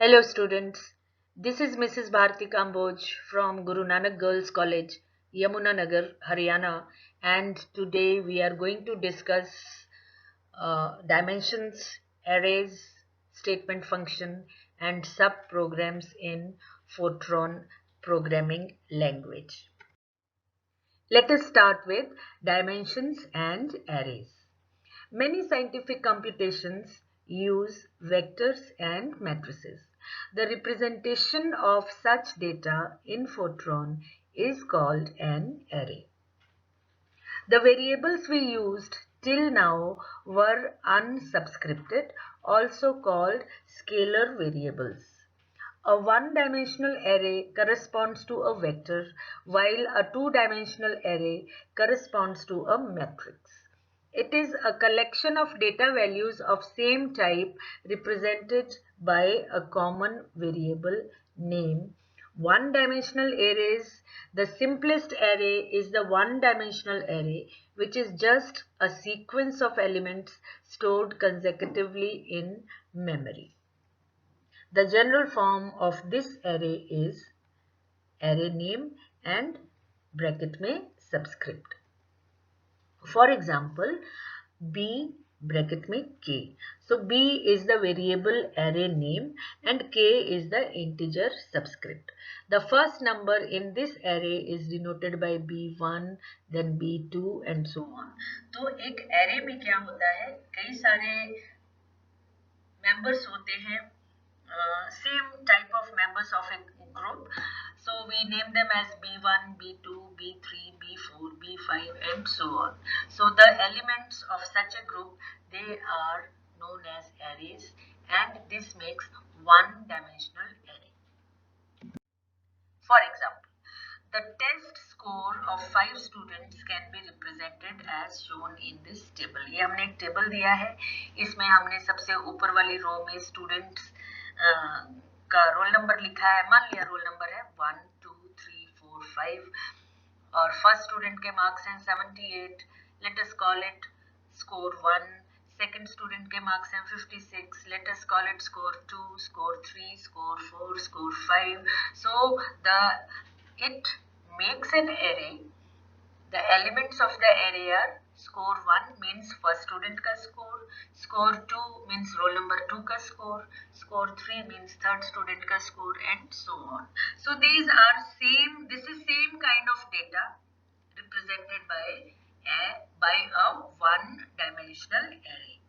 Hello students, this is Mrs. Bharti Kamboj from Guru Nanak Girls College, Yamunanagar, Haryana, and today we are going to discuss dimensions, arrays, statement function and sub-programs in Fortran programming language. Let us start with dimensions and arrays. Many scientific computations use vectors and matrices. The representation of such data in Fortran is called an array. The variables we used till now were unsubscripted, also called scalar variables. A one-dimensional array corresponds to a vector, while a two-dimensional array corresponds to a matrix. It is a collection of data values of same type represented by a common variable name. One-dimensional arrays, the simplest array is the one-dimensional array, which is just a sequence of elements stored consecutively in memory. The general form of this array is array name and bracket में subscript. For example, B bracket में K. So B is the variable array name and K is the integer subscript. The first number in this array is denoted by B1, then B2 and so on. तो एक array में क्या होता है, कई सारे members होते हैं, same type of members of a group. So we name them as B1, B2, B3, B4, B5 and so on. So the elements of such a group, they are known as arrays and this makes one-dimensional array. For example, the test score of 5 students can be represented as shown in this table. ये हमने एक table दिया है, इसमें हमने सबसे ऊपर वाली रो में स्टूडेंट्स का रोल नंबर लिखा है. मान लिया रोल नंबर है 1, 2, 3, 4, 5 और फर्स्ट स्टूडेंट के मार्क्स हैं 78. Let us call it score 1. Second student के marks हैं 56. Let us call it score 2, score 3, score 4, score 5. So it makes an array. The elements of the array are score 1 means first student का score 2 means roll number 2 का score 3 means third student का score and so on. So these are this is same kind of data represented by a one-dimensional array.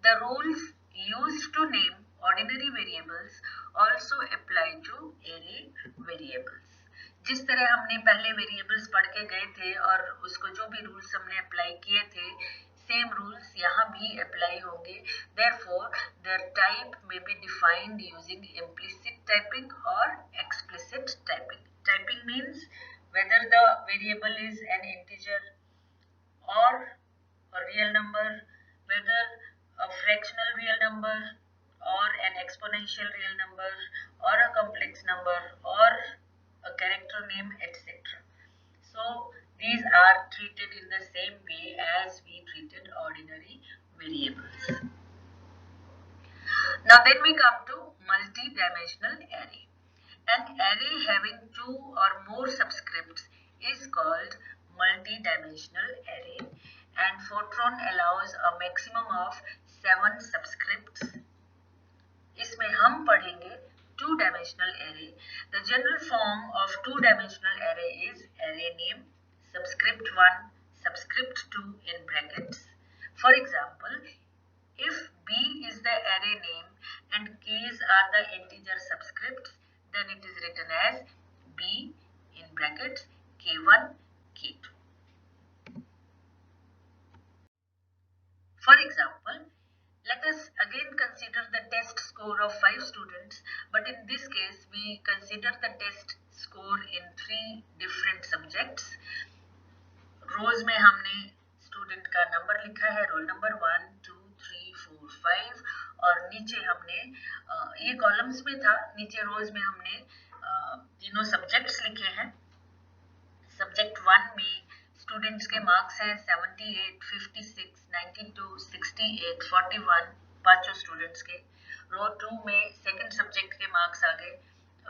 The rules used to name ordinary variables also apply to array variables. जिस तरह हमने पहले variables पढ़ के गए थे और उसको जो भी रूल्स हमने अप्लाई किए थे, सेम रूल्स यहाँ भी अप्लाई होंगे. Therefore, their type may be defined using implicit typing or explicit typing. Typing means whether the variable is an integer or a real number, whether a fractional real number or an exponential real number or a complex number or a character name, etc. So these are treated in the same way as we treated ordinary variables. Now then we come to multi-dimensional array. An array having 2 or more subscripts is called multi-dimensional array and Fortran allows a maximum of 7 subscripts. इसमें हम पढ़ेंगे two-dimensional array. The general form of two-dimensional array is array name, subscript 1, subscript 2 in brackets. For example, if B is the array name and K's are the integer subscripts, then it is written as B in brackets K1, K2. For example, let us again consider the test score of 5 students, but in this case we consider the test score in 3 different subjects. रोज में हमने student का number लिखा है, roll number 1, 2, 3, 4, 5 और नीचे हमने ये columns में था, नीचे रोज में हमने तीनों सब्जेक्ट्स लिखे हैं. सब्जेक्ट 1 में स्टूडेंट्स के मार्क्स हैं 78, 56, 92, 68, 41 पांचों स्टूडेंट्स के, रो 2 में सेकंड सब्जेक्ट के मार्क्स आ गए,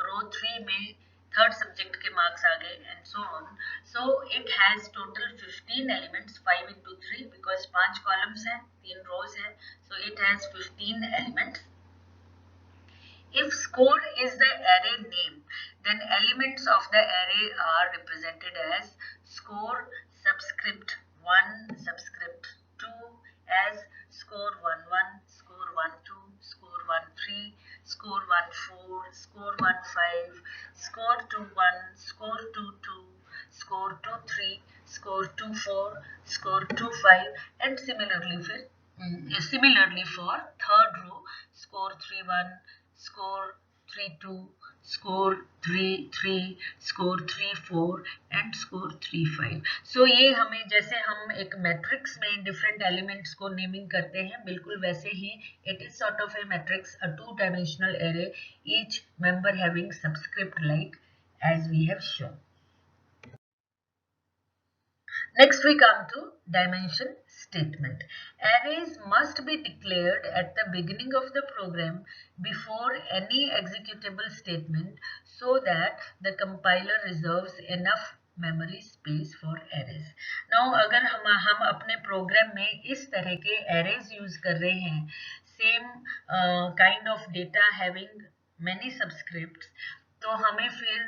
रो 3 में थर्ड सब्जेक्ट के मार्क्स आ गए, and so on. So it has total 15 elements, 5 into 3 because 5 columns हैं, 3 रोज है, so it has 15 elements. If score is the array name, then elements of the array are represented as score subscript 1, subscript 2, as score 11, score 12, score 13, score 14, score 15, score 21, score 22, score 23, score 24, score 25, and similarly for third row, score 31, score 32, score 33, score 34 and score 35. So ये हमें, जैसे हम एक matrix में different elements को naming करते हैं, बिल्कुल वैसे ही it is sort of a matrix, a two-dimensional array, each member having subscript like as we have shown. Next we come to dimension statement. Arrays must be declared at the beginning of the program before any executable statement so that the compiler reserves enough memory space for arrays. Now अगर हम अपने programme में इस तरह के arrays use कर रहे हैं, same kind of data having many subscripts, तो हमें फिर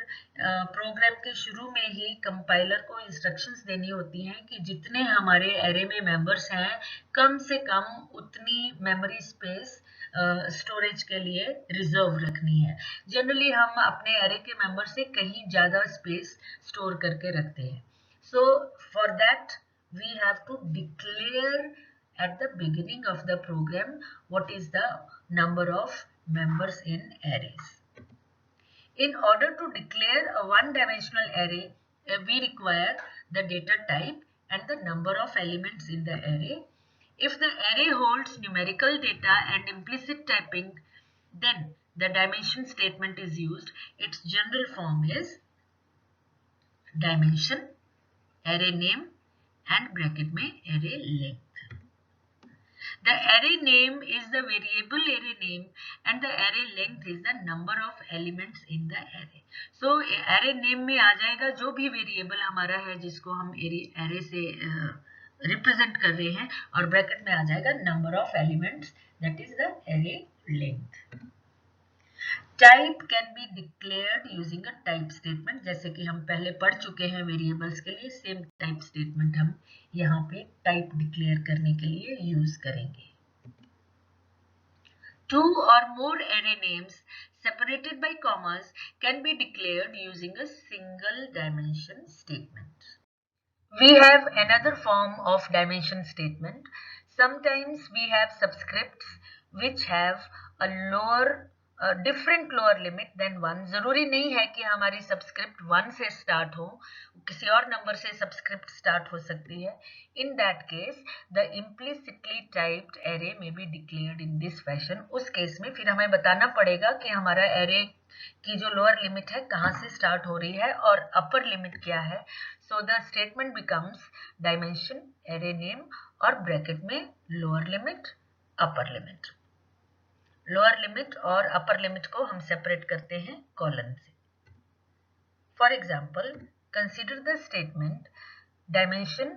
प्रोग्राम के शुरू में ही कंपाइलर को इंस्ट्रक्शंस देनी होती हैं कि जितने हमारे एरे में मेंबर्स हैं, कम से कम उतनी मेमोरी स्पेस स्टोरेज के लिए रिजर्व रखनी है. जनरली हम अपने एरे के मेंबर से कहीं ज़्यादा स्पेस स्टोर करके रखते हैं. So for that we have to declare at the beginning of the program what is the number of members in arrays. In order to declare a one-dimensional array, we require the data type and the number of elements in the array. If the array holds numerical data and implicit typing, then the dimension statement is used. Its general form is dimension, array name and bracket में array length. The array name is the variable array name and the array length is the number of elements in the array. So array name में आ जाएगा जो भी variable हमारा है जिसको हम array से represent कर रहे हैं, और bracket में आ जाएगा number of elements, that is the array length. Type can be declared using a type statement. जैसे कि हम पहले पढ़ चुके हैं वेरिएबल्स के लिए, सेम टाइप स्टेटमेंट हम यहाँ पे टाइप डिक्लेयर करने के लिए यूज करेंगे. Two or more array names separated by commas can be declared using a single dimension statement. We have another form of dimension statement. Sometimes we have subscripts which have a different lower limit than 1. जरूरी नहीं है कि हमारी subscript 1 से start हो, किसी और number से सबस्क्रिप्ट स्टार्ट हो सकती है. In that case, the implicitly typed array may be declared in this fashion. उस केस में फिर हमें बताना पड़ेगा कि हमारा array की जो लोअर लिमिट है कहाँ से स्टार्ट हो रही है और अपर लिमिट क्या है. So the statement becomes dimension, array name और ब्रैकेट में lower limit, upper limit. Lower limit और अपर लिमिट को हम सेपरेट करते हैं कॉलन से. For example, consider the statement dimension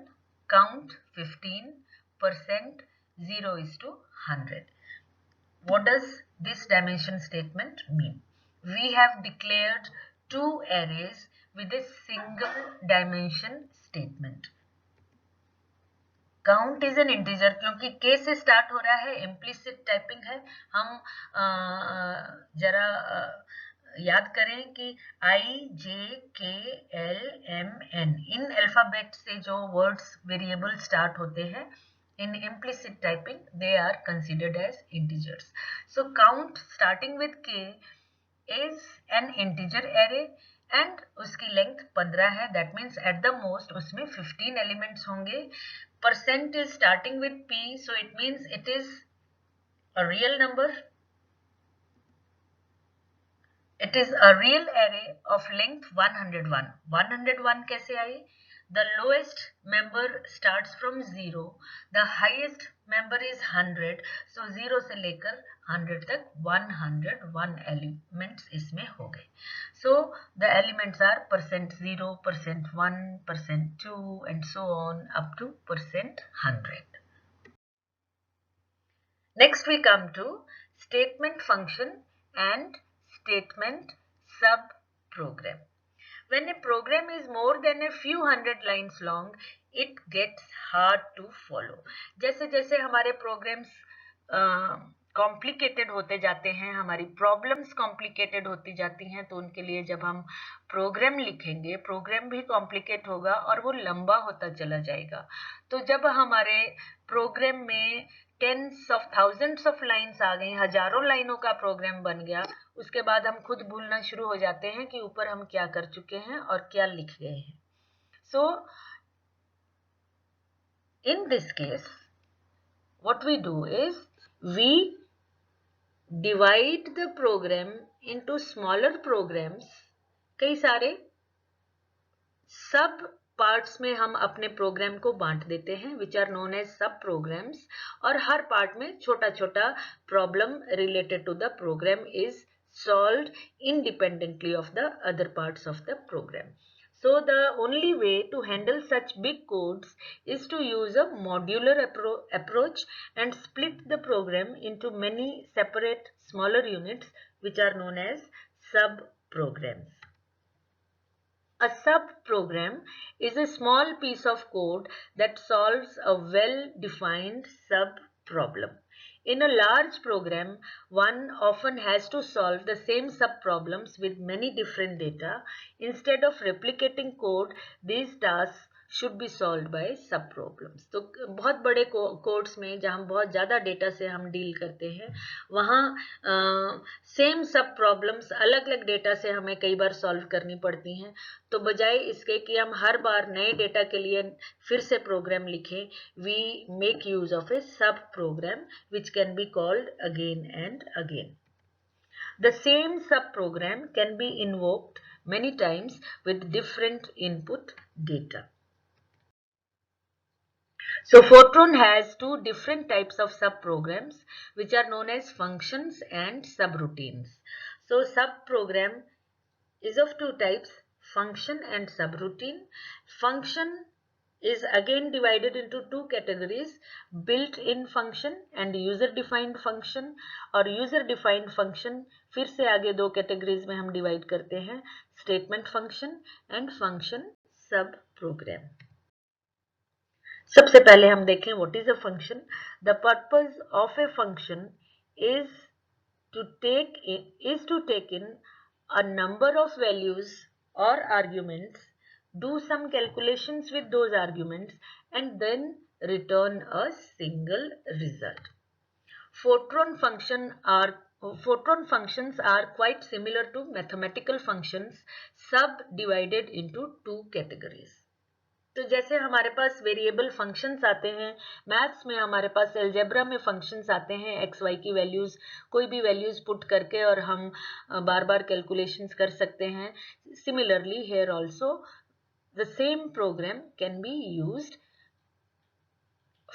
count 15%, 0:100. What does this dimension statement mean? We have declared two arrays with a single dimension statement. Count is an integer, क्योंकि के से start हो रहा है, इम्प्लिसिट टाइपिंग है. हम जरा याद करें कि आई, जे, के, एल, एम, एन इन अल्फाबेट से जो वर्ड्स वेरिएबल स्टार्ट होते हैं in implicit typing they are considered as integers. So count starting with k is an integer array and उसकी लेंथ 15 है. That means at the most उसमें 15 elements होंगे. Percent is starting with p, so it means it is a real number. It is a real array of length 101. 101 कैसे आई? the lowest member starts from 0, the highest member is 100, so 0 से लेकर 100 तक 101 elements इसमें हो गए. So the elements are %0, %1, %2 and so on up to %100. Next we come to statement function and statement subprogram. When a program is more than a few hundred lines long, it gets hard to follow. जैसे जैसे हमारे programs complicated होते जाते हैं, हमारी problems complicated होती जाती हैं, तो उनके लिए जब हम प्रोग्राम लिखेंगे, प्रोग्राम भी कॉम्प्लिकेट होगा और वो लंबा होता चला जाएगा. तो जब हमारे प्रोग्राम में tens of thousands of lines आ गई, हजारों लाइनों का प्रोग्राम बन गया, उसके बाद हम खुद भूलना शुरू हो जाते हैं कि ऊपर हम क्या कर चुके हैं और क्या लिख गए हैं. So in this case what we do is we divide the program into smaller programs. कई सारे सब पार्ट्स में हम अपने प्रोग्राम को बांट देते हैं, which are known as sub programs, और हर पार्ट में छोटा छोटा problem related to the program is solved independently of the other parts of the program. So the only way to handle such big codes is to use a modular approach and split the program into many separate smaller units, which are known as sub-programs. A sub-program is a small piece of code that solves a well-defined sub-problem. In a large program, one often has to solve the same sub-problems with many different data. Instead of replicating code, these tasks should be solved by sub-problems. तो बहुत बड़े codes में जहाँ बहुत ज़्यादा data से हम deal करते हैं, वहाँ सेम सब प्रॉब्लम्स अलग अलग डेटा से हमें कई बार सॉल्व करनी पड़ती हैं. तो बजाय इसके कि हम हर बार नए डेटा के लिए फिर से प्रोग्राम लिखें, वी मेक यूज ऑफ ए सब programme which can be called again and again. The same subprogram can be invoked many times with different input data. So Fortran has two different types of subprograms which are known as functions and subroutines. So subprogram is of two types, function and subroutine. Function is again divided into two categories, built-in function and user-defined function. और user-defined function फिर से आगे दो categories में हम divide करते हैं, statement function and function sub-program. सबसे पहले हम देखें what is a function. The purpose of a function is to take in a number of values or arguments, do some calculations with those arguments, and then return a single result. Fortran functions are quite similar to mathematical functions, subdivided into two categories. तो जैसे हमारे पास variable functions आते हैं, maths में हमारे पास algebra में functions आते हैं, एक्स वाई की वैल्यूज़, कोई भी वैल्यूज़ पुट करके और हम बार बार कैलकुलेशंस कर सकते हैं. Similarly here also the same programme can be used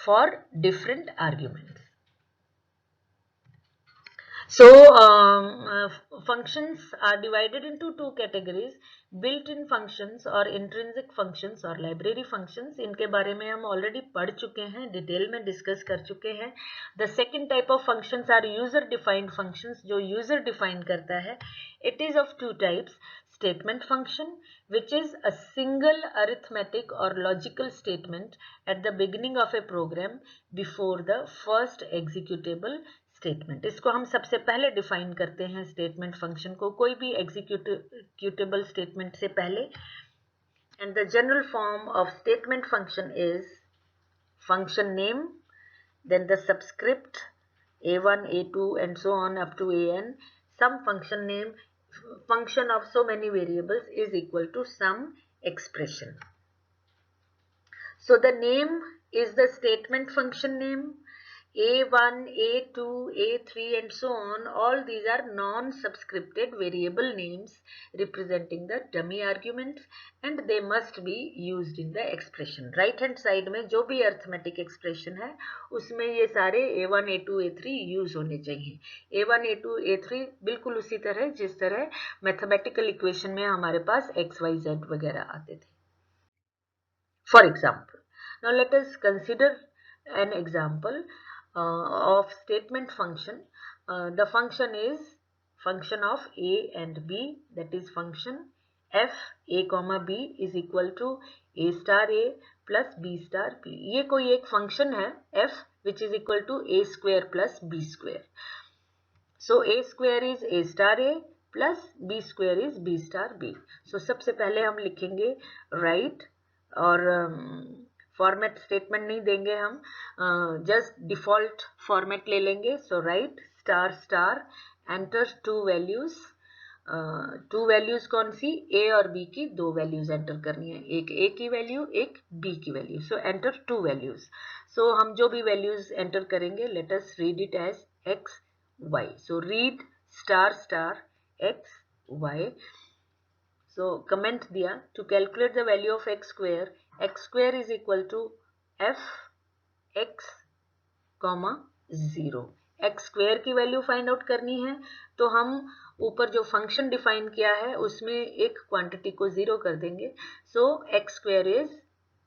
for different arguments. So functions are divided into two categories, built-in functions or intrinsic functions और library functions. इनके बारे में हम already पढ़ चुके हैं, डिटेल में डिस्कस कर चुके हैं. The second type of functions are user-defined functions, जो user define करता है. It is of two types, statement function, which is a single arithmetic or logical statement at the beginning of a program before the first executable statement. इसको हम सबसे पहले define करते हैं statement function को, कोई भी एग्जीक्यूटेबल स्टेटमेंट से पहले. And the general form of statement function is function name, then the subscript a1 a2 and so on up to an, some function name, function of so many variables is equal to some expression. So the name is the statement function name. A1, A2, A3 and so on, all these are non-subscripted variable names representing the dummy arguments and they must be used in the expression. Right hand side में जो भी arithmetic expression है उसमें ये सारे A1, A2, A3 use होने चाहिए. A1, A2, A3 बिल्कुल उसी तरह जिस तरह mathematical equation में हमारे पास X, Y, Z वगैरह आते थे. For example, now let us consider an example of statement function. The function is function of a and b, that is function f a comma b is equal to a star a plus b star b. ये कोई एक function है f which is equal to a square plus b square. So a square is a star a plus b square is b star b. So सबसे पहले हम लिखेंगे write और format statement नहीं देंगे हम, जस्ट डिफॉल्ट फॉर्मेट ले लेंगे. So write star star enter two values कौन सी, ए और बी की दो वैल्यूज एंटर करनी है, एक ए की वैल्यू एक बी की value. So enter two values. So हम जो भी वैल्यूज एंटर करेंगे let us read it as X Y. So read star star x Y. So comment दिया to calculate the value of x square is equal to f x comma 0. x square की value find out करनी है तो हम ऊपर जो function define किया है उसमें एक क्वांटिटी को 0 कर देंगे. सो x square is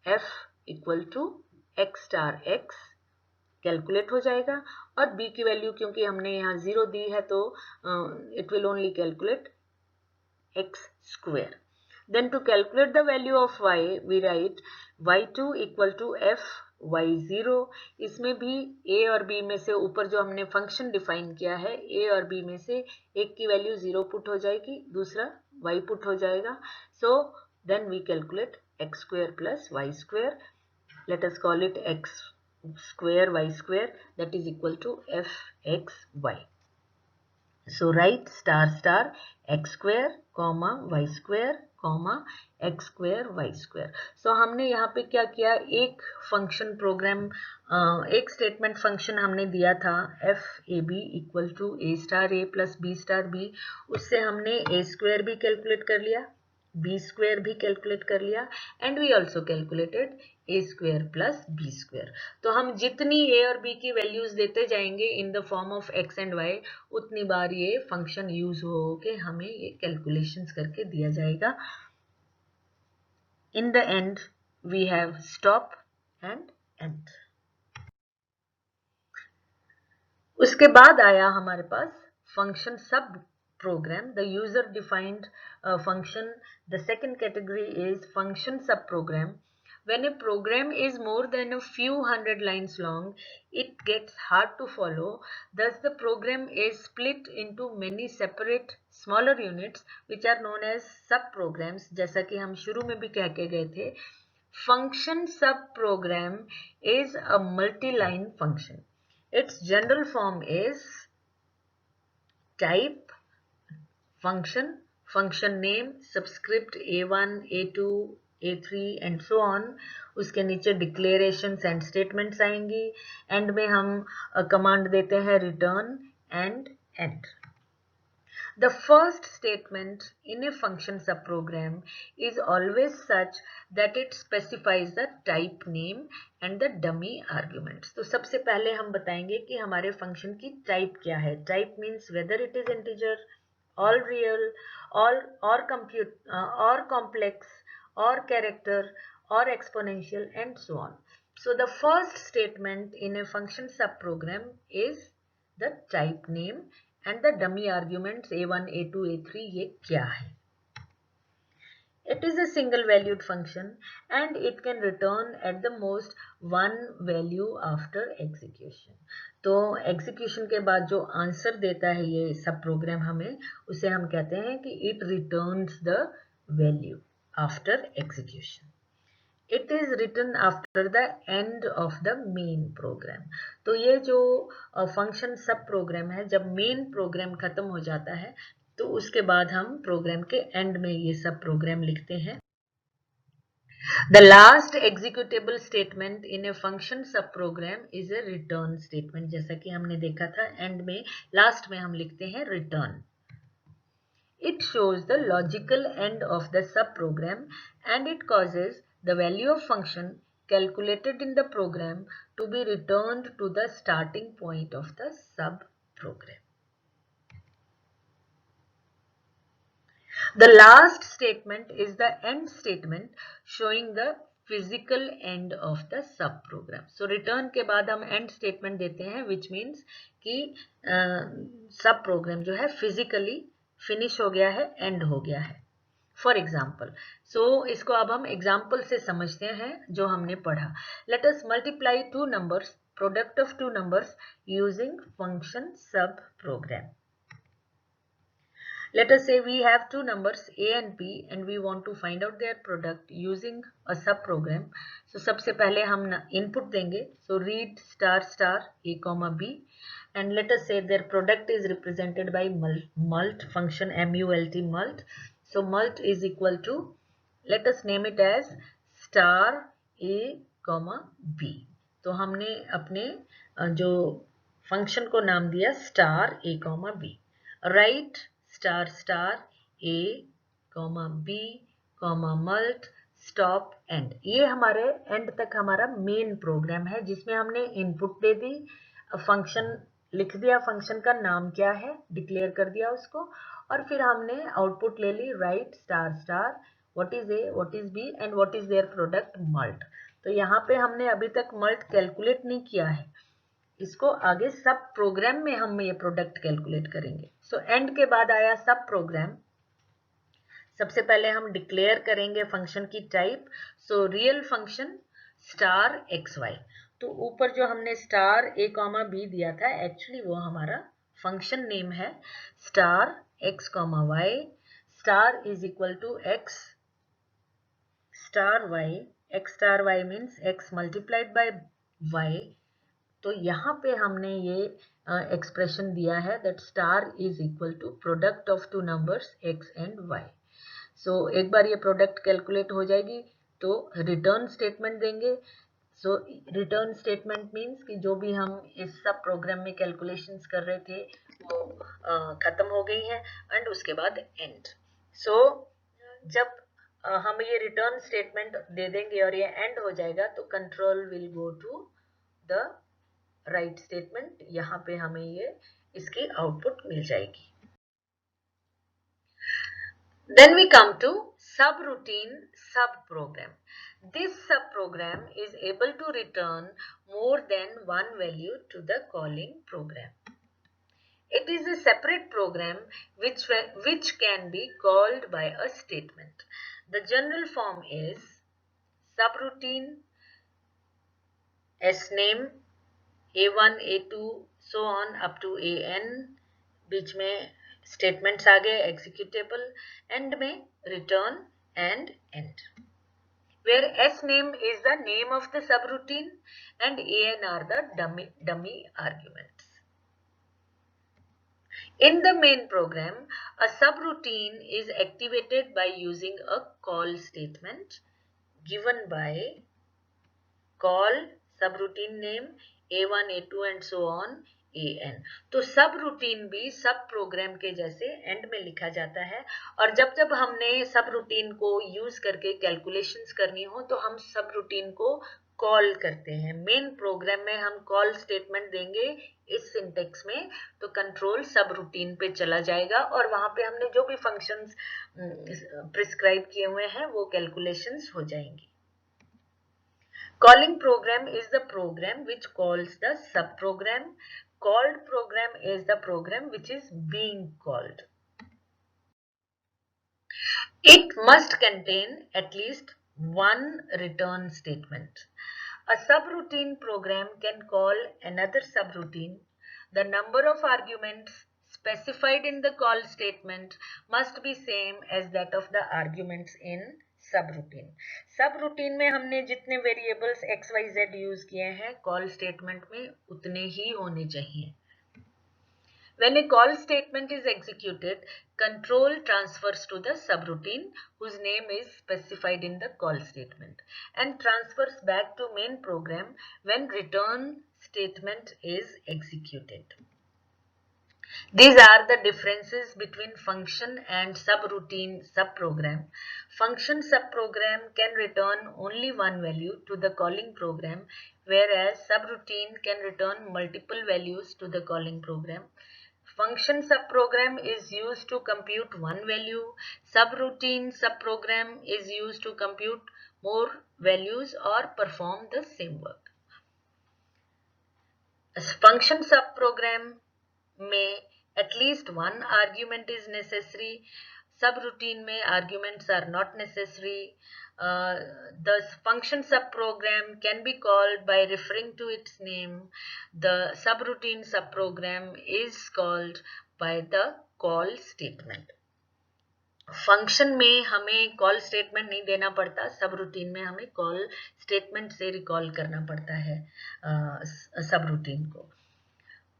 f equal to x star x calculate हो जाएगा और b की वैल्यू क्योंकि हमने यहाँ 0 दी है तो it will only calculate x square. Then to calculate the value of y, we write y2 equal to f y0. इसमें भी a और b में से ऊपर जो हमने फंक्शन डिफाइन किया है a और b में से एक की वैल्यू 0 पुट हो जाएगी, दूसरा y पुट हो जाएगा. So then we calculate x square plus y square. Let us call it x square y square, that is equal to f(x, y). So write star star x square comma y square comma x square y square. So हमने यहाँ पे क्या किया, एक function program, एक statement function हमने दिया था f a b equal to a star a plus b star b. उससे हमने a स्क्वायर भी कैलकुलेट कर लिया, b स्क्वायर भी कैलकुलेट कर लिया and we also calculated a square plus b square. तो हम जितनी a और b की वैल्यूज देते जाएंगे in the form of x and y उतनी बार ये फंक्शन यूज हो के हमें ये कैलकुलेशंस करके दिया जाएगा. In the end we have stop and end. उसके बाद आया हमारे पास function sub program, the user defined function. The second category is function subprogram. When a program is more than a few hundred lines long, it gets hard to follow. Thus the program is split into many separate smaller units which are known as subprograms. जैसा कि हम शुरू में भी कह के गए थे, function subprogram is a multi-line function. Its general form is type function, function name, subscript a1, a2, a3 and so on. उसके नीचे declarations and statements आएंगी. एंड में हम कमांड देते हैं return and end. The first statement in a function subprogram is always such that it specifies the type name and the dummy arguments. तो सबसे पहले हम बताएंगे कि हमारे फंक्शन की टाइप क्या है. Type means whether it is integer, all real, all or complex, or character, or exponential and so on. So the first statement in a function subprogram is the type name and the dummy arguments a1, a2, a3 ये क्या है. It is a single valued function and it can return at the most one value after execution. तो execution के बाद जो answer देता है ये सब प्रोग्राम हमें, उसे हम कहते हैं कि it returns the value after execution. It is return after the end of the main program. तो ये जो फंक्शन सब प्रोग्राम है, जब मेन प्रोग्राम खत्म हो जाता है तो उसके बाद हम प्रोग्राम के एंड में ये सब प्रोग्राम लिखते हैं. The last executable statement in a function subprogram is a return statement. जैसा कि हमने देखा था एंड में लास्ट में हम लिखते हैं return. It shows the logical end of the subprogram and it causes the value of function calculated in the program to be returned to the starting point of the subprogram. The last statement is the end statement showing the physical end of the subprogram. So return के बाद हम end statement देते हैं which means कि subprogram जो है physically finish हो गया है, end हो गया है. For example, so इसको अब हम example से समझते हैं जो हमने पढ़ा. Let us multiply two numbers, product of two numbers using function subprogram. Let us say we have two numbers a and b and we want to find out their product using a subprogram. So सबसे पहले हम input देंगे. So read star star a comma b and let us say their product is represented by mult function mult mult. So mult is equal to, let us name it as star a comma b. तो हमने अपने जो function को नाम दिया star a comma b. Write star star a comma b comma mult stop end. ये हमारे end तक हमारा मेन प्रोग्राम है जिसमें हमने इनपुट दे दी, फंक्शन लिख दिया, फंक्शन का नाम क्या है डिक्लेयर कर दिया उसको, और फिर हमने आउटपुट ले ली write star star what is A what is B and what is their product mult. तो यहाँ पे हमने अभी तक मल्ट कैलकुलेट नहीं किया है, इसको आगे सब प्रोग्राम में हम ये प्रोडक्ट कैलकुलेट करेंगे. सो एंड के बाद आया सब प्रोग्राम. सबसे पहले हम डिक्लेयर करेंगे फंक्शन की type. So real function star x y. तो ऊपर जो हमने स्टार ए कॉमा बी दिया था एक्चुअली वो हमारा फंक्शन नेम है star x comma y. Star is equal to x star y. X star y means x multiplied by y. तो यहाँ पे हमने ये एक्सप्रेशन दिया है that star is equal to product of two numbers x and y. So एक बार ये प्रोडक्ट कैलकुलेट हो जाएगी तो रिटर्न स्टेटमेंट देंगे. सो रिटर्न स्टेटमेंट मीन्स कि जो भी हम इस सब प्रोग्राम में कैलकुलेशंस कर रहे थे वो खत्म हो गई है एंड उसके बाद एंड. सो जब हम ये रिटर्न स्टेटमेंट दे देंगे और ये एंड हो जाएगा तो control will go to the right statement. यहाँ पे हमें ये इसकी आउटपुट मिल जाएगी. Then we come to subroutine subprogram. This subprogram is able to return more than one value to the calling program. It is a separate program which can be called by a statement. The general form is subroutine sname a1 a2 so on up to an. बीच में statements आ गए executable, and में return and and. Where s name is the name of the subroutine and an are the dummy arguments. In the main program, a subroutine is activated by using a call statement given by call subroutine name a1 a2 and so on an. तो सब routine भी सब programme के जैसे and में लिखा जाता है और जब जब हमने सब रूटीन को यूज करके कैलकुलेशंस करनी हो तो हम सब रूटीन को कॉल करते हैं. मेन प्रोग्राम में हम कॉल स्टेटमेंट देंगे इस सिंटेक्स में तो कंट्रोल सब रूटीन पे चला जाएगा और वहां पे हमने जो भी फंक्शंस प्रिस्क्राइब किए हुए हैं वो कैलकुलेशंस हो जाएंगी. Calling program is the program which calls the subprogram. Called program is the program which is being called. It must contain at least one return statement. A subroutine program can call another subroutine. The number of arguments specified in the call statement must be same as that of the arguments in subroutine. Subroutine में हमने जितने variables x y z use किए हैं call statement में उतने ही होने चाहिए. When a call statement is executed, control transfers to the subroutine whose name is specified in the call statement and transfers back to main program when return statement is executed. These are the differences between function and subroutine subprogram. Function subprogram can return only one value to the calling program, whereas subroutine can return multiple values to the calling program. Function subprogram is used to compute one value. Subroutine subprogram is used to compute more values or perform the same work. A function subprogram में at least one argument is necessary. Subroutine में arguments are not necessary. The function subprogram can be called by referring to its name. The subroutine subprogram is called by the call statement. Function में हमें call statement नहीं देना पड़ता, सब routine में हमें call statement से रिकॉल करना पड़ता है सब रूटीन को.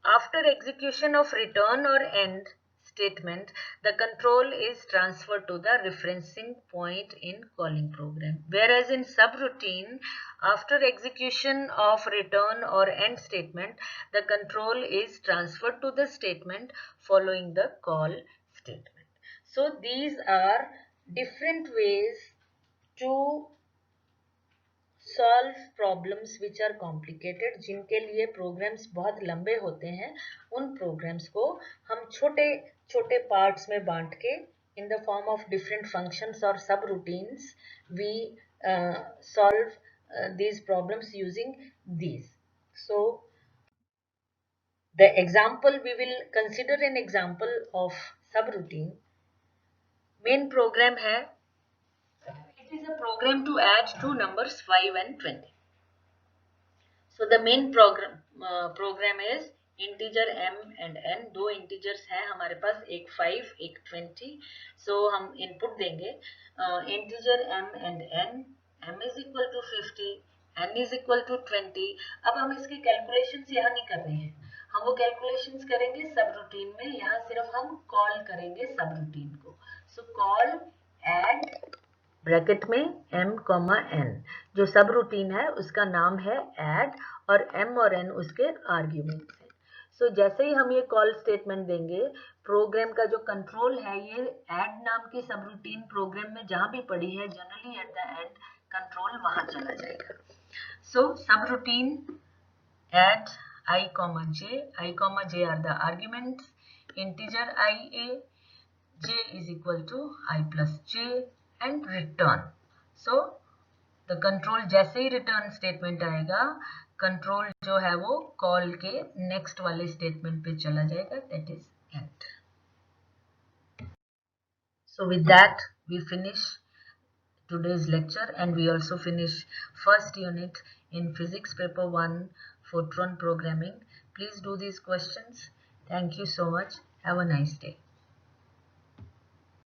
After execution of return or end statement, the control is transferred to the referencing point in calling program. Whereas in subroutine, after execution of return or end statement, the control is transferred to the statement following the call statement. So these are different ways to solve problems which are complicated, जिनके लिए programs बहुत लंबे होते हैं. उन programs को हम छोटे छोटे parts में बांट के in the form of different functions or subroutines we solve these problems using these. So the example, we will consider an example of subroutine. Main program है, it is a program to add two numbers 5 and 20. So the main program is integer m and n. दो integers हैं हमारे पास, एक 5 एक 20. So हम input देंगे integer m and n. m is equal to 50, n is equal to 20. अब हम इसके calculations यहाँ नहीं कर रहे हैं, हम वो calculations करेंगे subroutine में. यहाँ सिर्फ हम call करेंगे subroutine को. So call add ब्रैकेट में m, n. जो सब रूटीन है उसका नाम है add और m और n उसके आर्ग्यूमेंट्स हैं. सो जैसे ही हम ये कॉल स्टेटमेंट देंगे, प्रोग्राम का जो कंट्रोल है ये add नाम की सब रूटीन प्रोग्राम में जहां भी पड़ी है, generally at the end control वहां चला जाएगा. सो सब routine add I, j are the arguments, integer ia, j is equal to I plus j and return. So the control जैसे ही return statement आएगा, control जो है वो call के next वाले statement पे चला जाएगा, that is end. So with that we finish today's lecture and we also finish first unit in physics paper 1 Fortran programming. Please do these questions. Thank you so much. Have a nice day.